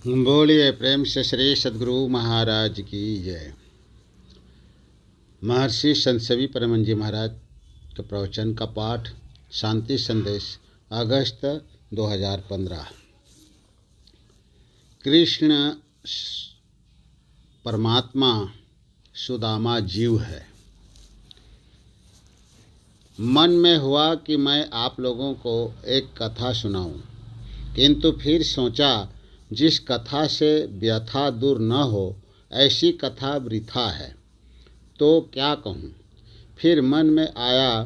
बोलिए प्रेम से श्री सद्गुरु महाराज की जय। महर्षि संत सेवी परमहंस जी महाराज के प्रवचन का पाठ, शांति संदेश, अगस्त 2015। कृष्ण परमात्मा, सुदामा जीव है। मन में हुआ कि मैं आप लोगों को एक कथा सुनाऊं, किंतु फिर सोचा जिस कथा से व्यथा दूर न हो ऐसी कथा वृथा है, तो क्या कहूँ। फिर मन में आया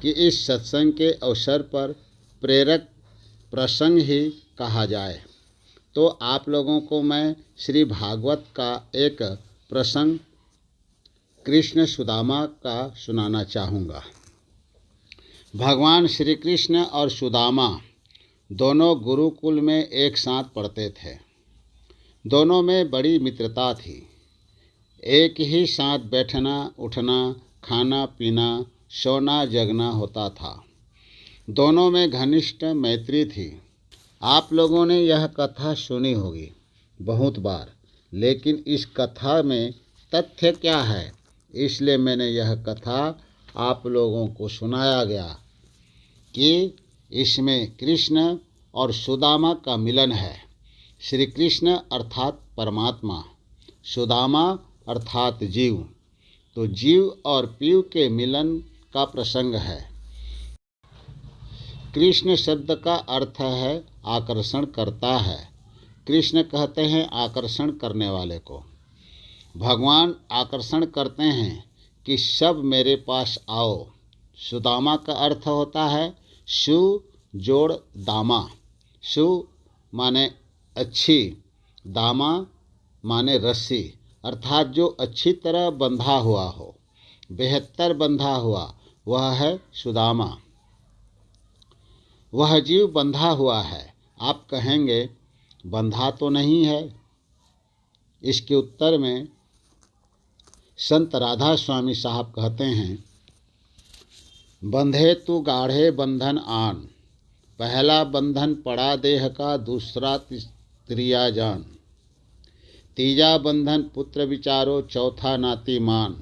कि इस सत्संग के अवसर पर प्रेरक प्रसंग ही कहा जाए, तो आप लोगों को मैं श्री भागवत का एक प्रसंग कृष्ण सुदामा का सुनाना चाहूँगा। भगवान श्री कृष्ण और सुदामा दोनों गुरुकुल में एक साथ पढ़ते थे। दोनों में बड़ी मित्रता थी। एक ही साथ बैठना, उठना, खाना पीना, सोना जगना होता था। दोनों में घनिष्ठ मैत्री थी। आप लोगों ने यह कथा सुनी होगी बहुत बार, लेकिन इस कथा में तथ्य क्या है, इसलिए मैंने यह कथा आप लोगों को सुनाया गया कि इसमें कृष्ण और सुदामा का मिलन है। श्री कृष्ण अर्थात परमात्मा, सुदामा अर्थात जीव, तो जीव और पीव के मिलन का प्रसंग है। कृष्ण शब्द का अर्थ है आकर्षण करता है। कृष्ण कहते हैं आकर्षण करने वाले को। भगवान आकर्षण करते हैं कि सब मेरे पास आओ। सुदामा का अर्थ होता है सु जोड़ दामा। सु माने अच्छी, दामा माने रस्सी, अर्थात जो अच्छी तरह बंधा हुआ हो, बेहतर बंधा हुआ, वह है सुदामा। वह जीव बंधा हुआ है। आप कहेंगे बंधा तो नहीं है। इसके उत्तर में संत राधा स्वामी साहब कहते हैं, बंधे तू गाढ़े बंधन आन, पहला बंधन पड़ा देह का, दूसरा त्रिया जान, तीजा बंधन पुत्र विचारो, चौथा नाती मान।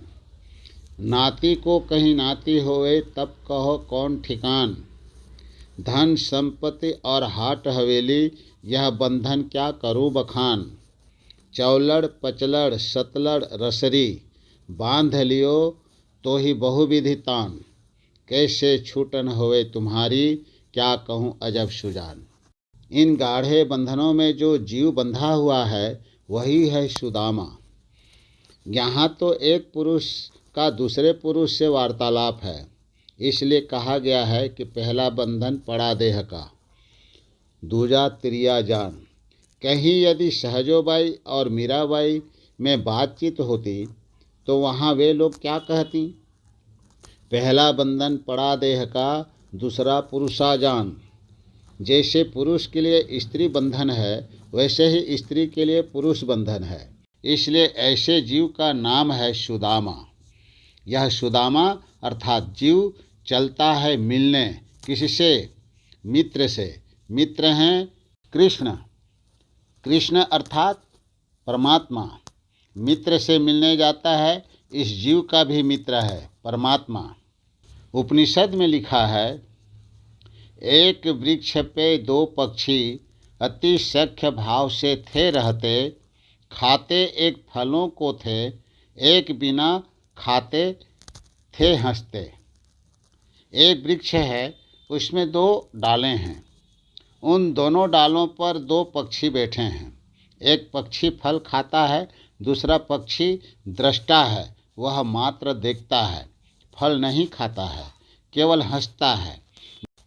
नाती को कहीं नाती होए तब कहो कौन ठिकान। धन संपत्ति और हाट हवेली, यह बंधन क्या करूँ बखान। चौलड़ पचलड़ सतलड़ रसरी, बांध लियो तो ही बहुविधि तान। कैसे छूटन होवे तुम्हारी, क्या कहूँ अजब सुजान। इन गाढ़े बंधनों में जो जीव बंधा हुआ है वही है सुदामा। यहाँ तो एक पुरुष का दूसरे पुरुष से वार्तालाप है, इसलिए कहा गया है कि पहला बंधन पड़ा देह का, दूजा त्रिया जान। कहीं यदि सहजोबाई और मीराबाई में बातचीत होती तो वहाँ वे लोग क्या कहती, पहला बंधन पड़ा देह का, दूसरा पुरुषा जान। जैसे पुरुष के लिए स्त्री बंधन है, वैसे ही स्त्री के लिए पुरुष बंधन है। इसलिए ऐसे जीव का नाम है सुदामा। यह सुदामा अर्थात जीव चलता है मिलने किससे, मित्र से। मित्र हैं कृष्ण। कृष्ण अर्थात परमात्मा। मित्र से मिलने जाता है। इस जीव का भी मित्र है परमात्मा। उपनिषद में लिखा है, एक वृक्ष पे दो पक्षी अति सख्य भाव से थे रहते, खाते एक फलों को थे, एक बिना खाते थे हंसते। एक वृक्ष है, उसमें दो डालें हैं। उन दोनों डालों पर दो पक्षी बैठे हैं। एक पक्षी फल खाता है, दूसरा पक्षी दृष्टा है, वह मात्र देखता है, फल नहीं खाता है, केवल हंसता है।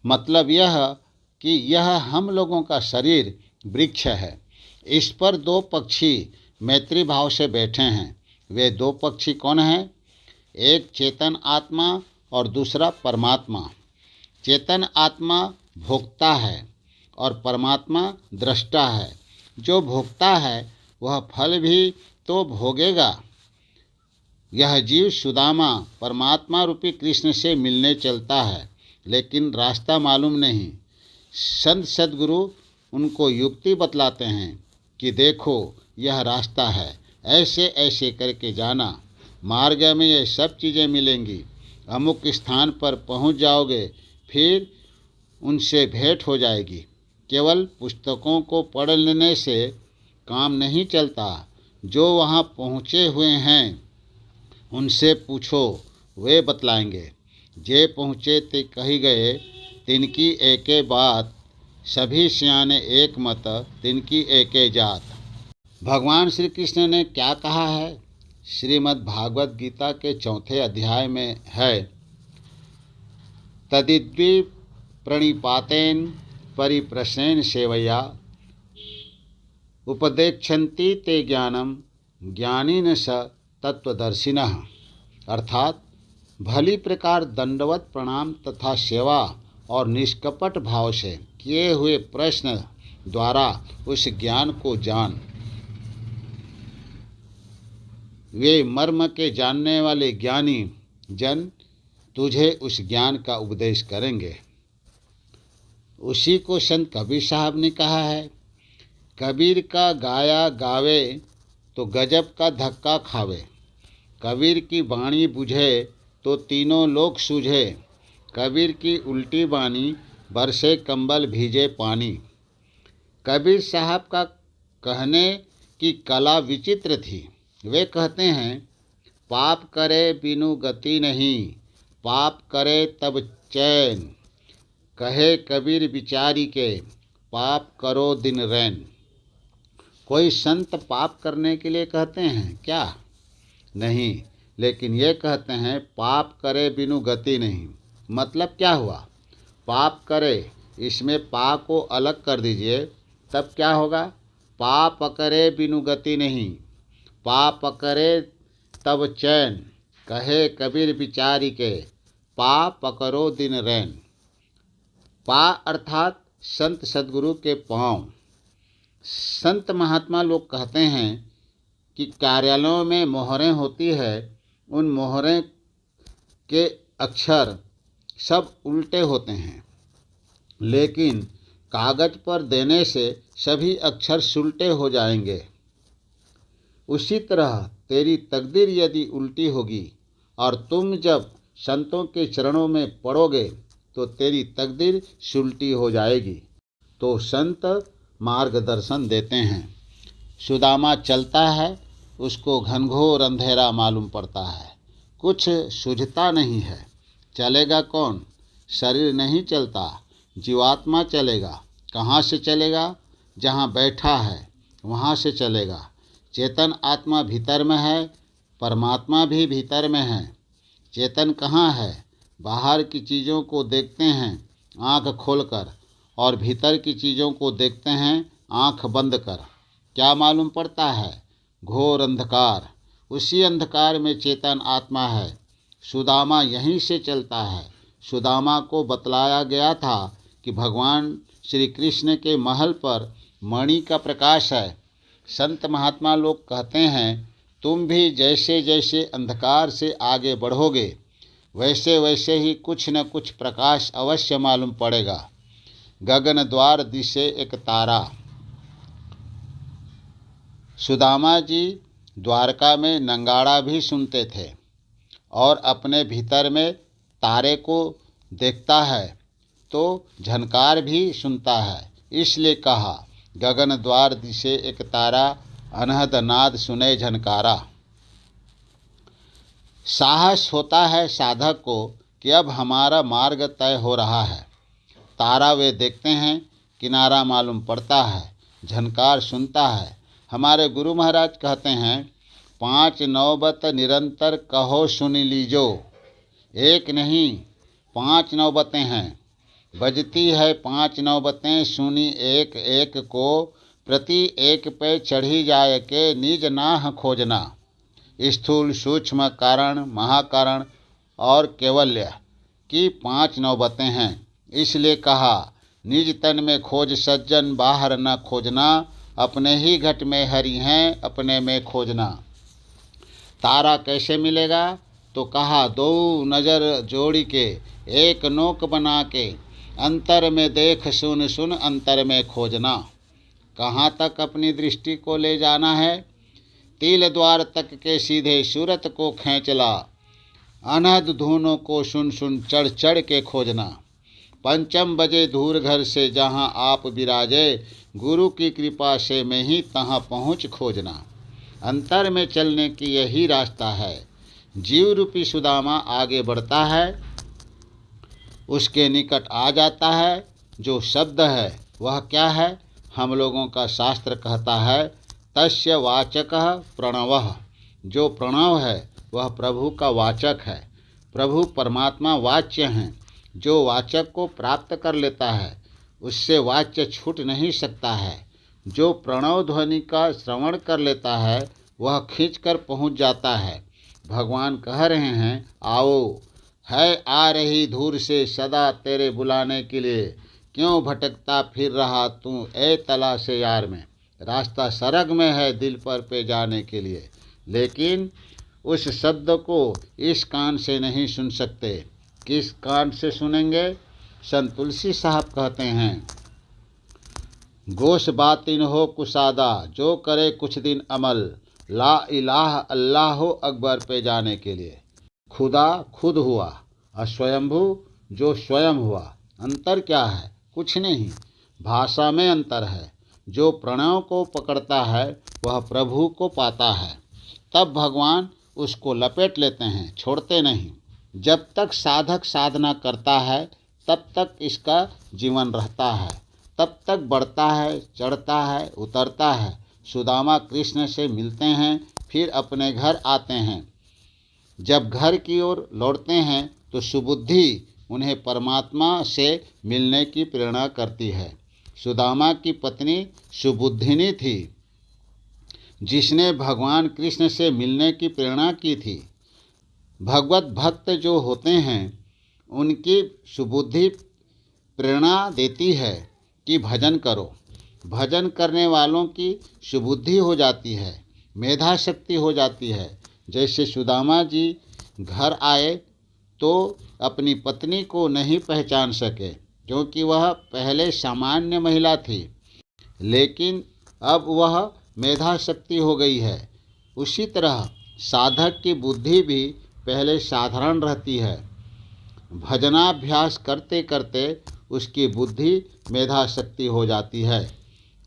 मतलब यह कि यह हम लोगों का शरीर वृक्ष है। इस पर दो पक्षी मैत्री भाव से बैठे हैं। वे दो पक्षी कौन हैं? एक चेतन आत्मा और दूसरा परमात्मा। चेतन आत्मा भोक्ता है और परमात्मा दृष्टा है। जो भोक्ता है वह फल भी तो भोगेगा। यह जीव सुदामा परमात्मा रूपी कृष्ण से मिलने चलता है, लेकिन रास्ता मालूम नहीं। संत सद्गुरु उनको युक्ति बतलाते हैं कि देखो यह रास्ता है, ऐसे ऐसे करके जाना, मार्ग में ये सब चीज़ें मिलेंगी, अमुक स्थान पर पहुंच जाओगे, फिर उनसे भेंट हो जाएगी। केवल पुस्तकों को पढ़ लेने से काम नहीं चलता, जो वहाँ पहुँचे हुए हैं उनसे पूछो, वे बतलाएंगे। जे पहुँचे ते कही गए, तिनकी एके बात, सभी सियाने एक मत, तिनकी एके जात। भगवान श्री कृष्ण ने क्या कहा है? श्रीमद् भागवत गीता के 4 अध्याय में है, तदिद्वि प्रणिपातेन परिप्रश्नेन सेवया उपदेक्षन्ति ते ज्ञानम ज्ञानिन स तत्वदर्शिनः। अर्थात भली प्रकार दंडवत प्रणाम तथा सेवा और निष्कपट भाव से किए हुए प्रश्न द्वारा उस ज्ञान को जान। वे मर्म के जानने वाले ज्ञानी जन तुझे उस ज्ञान का उपदेश करेंगे। उसी को संत कबीर साहब ने कहा है, कबीर का गाया गावे तो गजब का धक्का खावे, कबीर की वाणी बुझे तो तीनों लोक सूझे, कबीर की उल्टी बानी बरसे कंबल भीजे पानी। कबीर साहब का कहने की कला विचित्र थी। वे कहते हैं, पाप करे बिनु गति नहीं, पाप करे तब चैन, कहे कबीर बिचारी के, पाप करो दिन रैन। कोई संत पाप करने के लिए कहते हैं क्या? नहीं, लेकिन ये कहते हैं पाप करे बिनु गति नहीं। मतलब क्या हुआ? पाप करे, इसमें पा को अलग कर दीजिए, तब क्या होगा? पाप करे बिनु गति नहीं, पाप करे तब चैन, कहे कबीर बिचारी के, पा पकड़ो दिन रैन। पा अर्थात संत सद्गुरु के पाँव। संत महात्मा लोग कहते हैं कि कार्यालयों में मोहरें होती है, उन मोहरें के अक्षर सब उल्टे होते हैं, लेकिन कागज पर देने से सभी अक्षर सुलटे हो जाएंगे। उसी तरह तेरी तकदीर यदि उल्टी होगी और तुम जब संतों के चरणों में पड़ोगे तो तेरी तकदीर सुलटी हो जाएगी। तो संत मार्गदर्शन देते हैं। सुदामा चलता है, उसको घनघोर अंधेरा मालूम पड़ता है, कुछ सूझता नहीं है। चलेगा कौन? शरीर नहीं चलता, जीवात्मा चलेगा। कहाँ से चलेगा? जहाँ बैठा है वहाँ से चलेगा। चेतन आत्मा भीतर में है, परमात्मा भी भीतर में है। चेतन कहाँ है? बाहर की चीज़ों को देखते हैं आँख खोलकर, और भीतर की चीज़ों को देखते हैं आँख बंद कर। क्या मालूम पड़ता है? घोर अंधकार। उसी अंधकार में चेतन आत्मा है। सुदामा यहीं से चलता है। सुदामा को बतलाया गया था कि भगवान श्री कृष्ण के महल पर मणि का प्रकाश है। संत महात्मा लोग कहते हैं, तुम भी जैसे जैसे अंधकार से आगे बढ़ोगे वैसे वैसे ही कुछ न कुछ प्रकाश अवश्य मालूम पड़ेगा। गगन द्वार दिशे एक तारा। सुदामा जी द्वारका में नंगाड़ा भी सुनते थे और अपने भीतर में तारे को देखता है तो झनकार भी सुनता है। इसलिए कहा, गगन द्वार दिशे एक तारा, अनहद नाद सुने झनकारा। साहस होता है साधक को कि अब हमारा मार्ग तय हो रहा है। तारा वे देखते हैं, किनारा मालूम पड़ता है, झनकार सुनता है। हमारे गुरु महाराज कहते हैं, 5 नौबत निरंतर कहो सुन लीजो। एक नहीं 5 नौबतें हैं, बजती है 5 नौबतें, सुनी एक एक को, प्रति एक पे चढ़ी जाए के निज नाह खोजना। स्थूल सूक्ष्म कारण महाकारण और कैवल्य की 5 नौबतें हैं। इसलिए कहा, निज तन में खोज सज्जन, बाहर न खोजना, अपने ही घट में हरि हैं, अपने में खोजना। तारा कैसे मिलेगा? तो कहा, 2 नज़र जोड़ी के एक नोक बना के, अंतर में देख सुन सुन अंतर में खोजना। कहाँ तक अपनी दृष्टि को ले जाना है। तिल द्वार तक के सीधे सूरत को खींच ला, अनहद धुनों को सुन सुन चढ़ चढ़ के खोजना। पंचम बजे धूर घर से जहाँ आप विराजे, गुरु की कृपा से मैं ही तहाँ पहुँच खोजना। अंतर में चलने की यही रास्ता है। जीव रूपी सुदामा आगे बढ़ता है, उसके निकट आ जाता है। जो शब्द है वह क्या है? हम लोगों का शास्त्र कहता है तस्य वाचकः प्रणवः। जो प्रणव है वह प्रभु का वाचक है। प्रभु परमात्मा वाच्य हैं। जो वाचक को प्राप्त कर लेता है उससे वाच्य छूट नहीं सकता है। जो प्रणव ध्वनि का श्रवण कर लेता है वह खींचकर पहुंच जाता है। भगवान कह रहे हैं, आओ, है आ रही धूर से सदा तेरे बुलाने के लिए। क्यों भटकता फिर रहा तू ए तलाश यार में। रास्ता सरग में है दिल पर पे जाने के लिए, लेकिन उस शब्द को इस कान से नहीं सुन सकते। किस कान से सुनेंगे? संत तुलसी साहब कहते हैं, गोश बातिन हो कुसादा, जो करे कुछ दिन अमल, ला इलाह अल्लाह हो अकबर पे जाने के लिए। खुदा खुद हुआ, अस्वयंभू जो स्वयं हुआ। अंतर क्या है? कुछ नहीं, भाषा में अंतर है। जो प्रणव को पकड़ता है वह प्रभु को पाता है। तब भगवान उसको लपेट लेते हैं, छोड़ते नहीं। जब तक साधक साधना करता है तब तक इसका जीवन रहता है, तब तक बढ़ता है, चढ़ता है, उतरता है। सुदामा कृष्ण से मिलते हैं, फिर अपने घर आते हैं। जब घर की ओर लौटते हैं तो सुबुद्धि उन्हें परमात्मा से मिलने की प्रेरणा करती है। सुदामा की पत्नी सुबुद्धिनी थी, जिसने भगवान कृष्ण से मिलने की प्रेरणा की थी। भगवत भक्त जो होते हैं उनकी सुबुद्धि प्रेरणा देती है कि भजन करो। भजन करने वालों की सुबुद्धि हो जाती है, मेधा शक्ति हो जाती है। जैसे सुदामा जी घर आए तो अपनी पत्नी को नहीं पहचान सके, क्योंकि वह पहले सामान्य महिला थी, लेकिन अब वह मेधा शक्ति हो गई है। उसी तरह साधक की बुद्धि भी पहले साधारण रहती है। भजनाभ्यास करते करते उसकी बुद्धि मेधा शक्ति हो जाती है।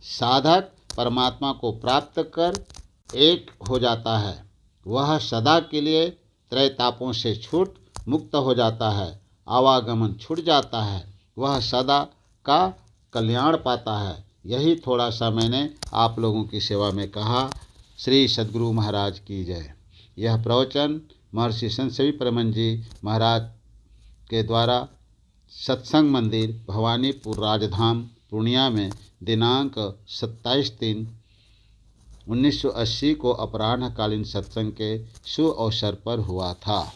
साधक परमात्मा को प्राप्त कर एक हो जाता है। वह सदा के लिए त्रैतापों से छूट मुक्त हो जाता है। आवागमन छूट जाता है। वह सदा का कल्याण पाता है। यही थोड़ा सा मैंने आप लोगों की सेवा में कहा। श्री सद्गुरु महाराज की जय। यह प्रवचन महर्षि संत सेवी परमहंस जी महाराज के द्वारा सत्संग मंदिर भवानीपुर राजधाम पूर्णिया में दिनांक 27/3/1980 को अपराह्नकालीन सत्संग के शुभ अवसर पर हुआ था।